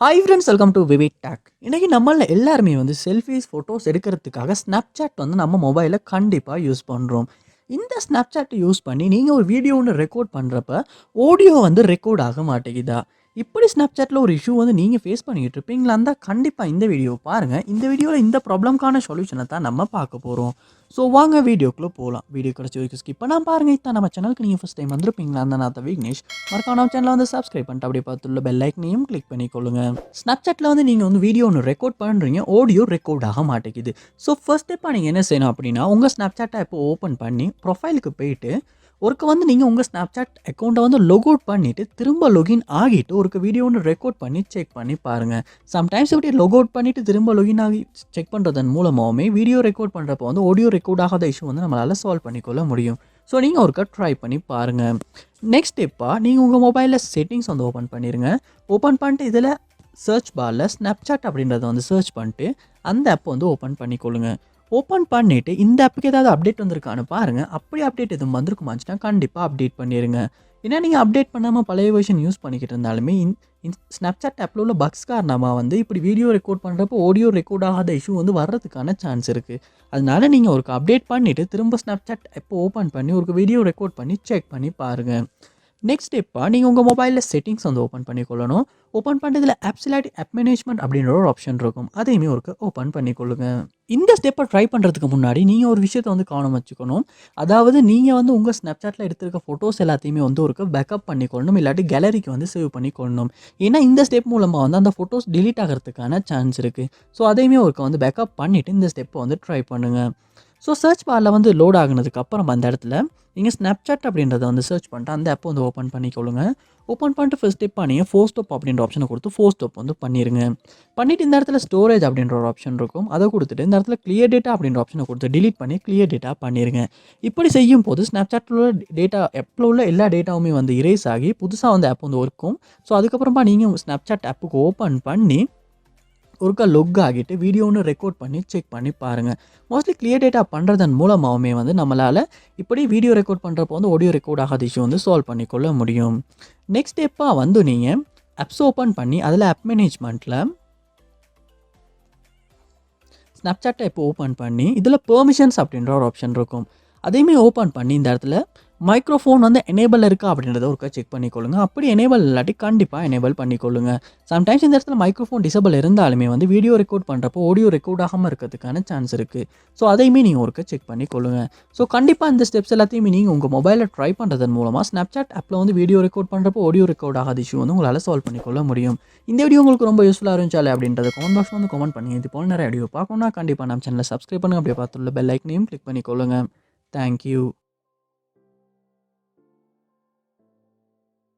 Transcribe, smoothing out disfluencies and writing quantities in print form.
Hi friends, welcome to VividTech. இன்றைக்கி நம்மள எல்லாருமே செல்ஃபீஸ் ஃபோட்டோஸ் எடுக்கிறதுக்காக ஸ்னாப்சாட் நம்ம மொபைலில் கண்டிப்பாக யூஸ் பண்ணுறோம். இந்த ஸ்னாப்சாட் யூஸ் பண்ணி நீங்கள் ஒரு வீடியோ ஒன்று ரெக்கார்ட் பண்ணுறப்ப ஆடியோ ரெக்கார்ட் ஆக மாட்டேங்குதா? இப்படி ஸ்னாப்சாட்டில் ஒரு இஷ்யூ நீங்கள் ஃபேஸ் பண்ணிக்கிட்டு இருப்பீங்களா இருந்தால் கண்டிப்பாக இந்த வீடியோ பாருங்கள். இந்த வீடியோவில் இந்த ப்ராப்ளம்க்கான சொல்யூஷனை தான் நம்ம பார்க்க போகிறோம். ஸோ வாங்க வீடியோக்குள்ளே போகலாம். வீடியோ கிடச்சி வரைக்கும் ஸ்கிப் பண்ணால் பாருங்கள். இதான் நம்ம சேனலுக்கு நீங்கள் ஃபஸ்ட் டைம் வந்திருப்பீங்களா அந்த நான் விக்னேஷ். மறக்காம நம்ம சேனலை சப்ஸ்கிரைப் பண்ணிட்டு அப்படியே பார்த்துள்ள பெல் ஐக்கனையும் கிளிக் பண்ணிக்கொள்ளுங்க. ஸ்னாப்சாட்டில் நீங்கள் வீடியோ ஒன்று ரெக்கார்ட் பண்ணுறீங்க, ஆடியோ ரெக்கார்ட் ஆக மாட்டேங்குது. ஸோ ஃபர்ஸ்ட் ஸ்டெப்பாக நீங்கள் என்ன செய்யணும் அப்படின்னா, உங்கள் ஸ்னாப்சாட்டை இப்போ ஓப்பன் பண்ணி ப்ரொஃபைலுக்கு போயிட்டு ஒருக்க நீங்கள் உங்கள் ஸ்னாப்சாட் அக்கௌண்ட்டை லாக் அவுட் பண்ணிவிட்டு திரும்ப லொகின் ஆகிட்டு ஒருக்க வீடியோ ஒன்று ரெக்கார்ட் பண்ணி செக் பண்ணி பாருங்கள். சம்டைம்ஸ் இப்படி லாக் அவுட் பண்ணிவிட்டு திரும்ப லொகின் ஆகி செக் பண்ணுறதன் மூலமாகவே வீடியோ ரெக்கார்ட் பண்ணுறப்போ ஆடியோ ரெக்கார்ட் ஆகாத இஷ்யூ நம்மளால் சால்வ் பண்ணிக்கொள்ள முடியும். ஸோ நீங்கள் ஒருக்க ட்ரை பண்ணி பாருங்கள். நெக்ஸ்ட் ஸ்டெப்பாக நீங்கள் உங்கள் மொபைலில் செட்டிங்ஸ் ஓப்பன் பண்ணிடுங்க. ஓப்பன் பண்ணிட்டு இதில் சர்ச் பாரில் ஸ்னாப்சாட் அப்படின்றத சர்ச் பண்ணிட்டு அந்த ஆப் ஓப்பன் பண்ணிக்கொள்ளுங்க. ஓப்பன் பண்ணிவிட்டு இந்த ஆப்புக்கு ஏதாவது அப்டேட் வந்திருக்கான்னு பாருங்கள். அப்படி அப்டேட் எதுவும் வந்திருக்குமாச்சுன்னா கண்டிப்பாக அப்டேட் பண்ணிடுங்க. ஏன்னா நீங்கள் அப்டேட் பண்ணாமல் பழைய வெர்ஷன் யூஸ் பண்ணிக்கிட்டு இருந்தாலுமே ஸ்னாப்சாட் ஆப்பில் உள்ள பக்ஸ் காரணமாக இப்படி வீடியோ ரெக்கார்ட் பண்ணுறப்போ ஆடியோ ரெக்கார்ட் ஆகாத இஷ்யூ வர்றதுக்கான சான்ஸ் இருக்குது. அதனால நீங்கள் ஒரு அப்டேட் பண்ணிவிட்டு திரும்ப ஸ்னாப்சாட் ஆப்பை ஓப்பன் பண்ணி ஒரு வீடியோ ரெக்கார்ட் பண்ணி செக் பண்ணி பாருங்கள். நெக்ஸ்ட் ஸ்டெப்பாக நீங்கள் உங்கள் மொபைலில் செட்டிங்ஸ் ஓப்பன் பண்ணிக்கொள்ளணும். ஓப்பன் பண்ணுறதுல ஆப்ஸ் இல்லாட்டி ஆப் மேனேஜ்மெண்ட் அப்படின்ற ஒரு ஆப்ஷன் இருக்கும். அதையுமே ஒரு ஓப்பன் பண்ணிக்கொள்ளுங்க. இந்த ஸ்டெப்பை ட்ரை பண்ணுறதுக்கு முன்னாடி நீங்கள் ஒரு விஷயத்தை கவனம் வச்சுக்கணும். அதாவது நீங்கள் உங்கள் ஸ்னாப்சாட்டில் எடுத்திருக்க ஃபோட்டோஸ் எல்லாத்தையுமே ஒரு பேக்கப் பண்ணிக்கொள்ளணும், இல்லாட்டி கேலரிக்கு சேவ் பண்ணிக்கொள்ளணும். ஏன்னா இந்த ஸ்டெப் மூலமாக அந்த ஃபோட்டோஸ் டிலீட் ஆகிறதுக்கான சான்ஸ் இருக்குது. ஸோ அதையுமே பேக்கப் பண்ணிவிட்டு இந்த ஸ்டெப்பை ட்ரை பண்ணுங்கள். ஸோ சர்ச் பாரில் லோட் ஆகினதுக்கு அப்புறம் அந்த இடத்துல நீங்கள் ஸ்னாப்சாட் அப்படின்றத சர்ச் பண்ணிட்டு அந்த ஆப்பை ஓப்பன் பண்ணிக்கொள்ளுங்க. ஓப்பன் பண்ணிட்டு ஃபர்ஸ்ட் ஸ்டெப்பாக நீங்கள் ஃபோர் ஸ்டாப் அப்படின்ற ஆப்ஷனை கொடுத்து ஃபோர் ஸ்டாப் பண்ணிடுங்க. பண்ணிவிட்டு இந்த இடத்துல ஸ்டோரேஜ் அப்படின்ற ஒரு ஆப்ஷன் இருக்கும். அதை கொடுத்துட்டு இந்த இடத்துல கிளியர் டேட்டா அப்படின்ற ஆப்ஷனை கொடுத்து டிலீட் பண்ணி கிளியர் டேட்டா பண்ணிடுங்க. இப்படி செய்யும் போது ஸ்னாப்சாட்டில் உள்ள டேட்டா ஆப்பில் உள்ள எல்லா டேட்டாவுமே இரேஸ் ஆகி புதுசாக ஆப் ஒர்க்கும். ஸோ அதுக்கப்புறமா நீங்கள் ஸ்னாப்சாட் ஆப்புக்கு ஓப்பன் பண்ணி ஒருக்கா லொக் ஆகிட்டு வீடியோ ஒன்று ரெக்கார்ட் பண்ணி செக் பண்ணி பாருங்கள். மோஸ்ட்லி கிளியர் டேட்டா பண்ணுறதன் மூலமாகவே நம்மளால் இப்படி வீடியோ ரெக்கார்ட் பண்ணுறப்போ ஆடியோ ரெக்கார்ட் ஆகாத இஷ்யூ சால்வ் பண்ணிக்கொள்ள முடியும். நெக்ஸ்ட் ஸ்டெப்பாக நீங்கள் ஆப்ஸ் ஓப்பன் பண்ணி அதில் ஆப் மேனேஜ்மெண்ட்டில் ஸ்னாப்சாட்டை இப்போ ஓப்பன் பண்ணி இதில் பெர்மிஷன்ஸ் அப்படின்ற ஒரு ஆப்ஷன் இருக்கும். அதையுமே ஓப்பன் பண்ணி இந்த இடத்துல மைக்ரோஃபோன் எனேபிள் இருக்கா அப்படின்றத ஒருக்கா செக் பண்ணிக்கொள்ளுங்க. அப்படி எனேபிள் இல்லாட்டி கண்டிப்பாக எனேபிள் பண்ணிக்கொள்ளுங்க. சம்டைம்ஸ் இந்த இடத்துல மைக்ரோஃபோன் டிசபிள் இருந்தாலுமே வீடியோ ரெக்கார்ட் பண்ணுறப்போ ஆடியோ ரெக்கார்ட் ஆகாமல் இருக்கிறதுக்கான சான்ஸ் இருக்குது. ஸோ அதையுமே நீங்கள் ஒருக்கா செக் பண்ணிக்கொள்ளுங்க. ஸோ கண்டிப்பாக இந்த ஸ்டெப்ஸ் எல்லாத்தையுமே நீங்கள் உங்கள் மொபைலில் ட்ரை பண்ணுறதன் மூலமாக ஸ்னாப்சாட் ஆப்பில் வீடியோ ரெக்கார்ட் பண்ணுறப்போ ஆடியோ ரெக்கார்ட் ஆகாத இஷ்யூ உங்களால் சால்வ் பண்ணிக்கொள்ள முடியும். இந்த வீடியோ உங்களுக்கு ரொம்ப யூஸ்ஃபுல்லாக இருந்துச்சாலே அப்படின்றத கமெண்ட் பாக்ஸ் கமெண்ட் பண்ணுங்கள். இது போல் நிறைய வீடியோ பார்க்கணும்னா கண்டிப்பாக நம்ம சேனலை சப்ஸ்கிரைப் பண்ணுங்கள். அப்படியே பார்த்துள்ள பெல் ஐக்கனையும் கிளிக் பண்ணிக்கொள்ளுங்க. தேங்க்யூ.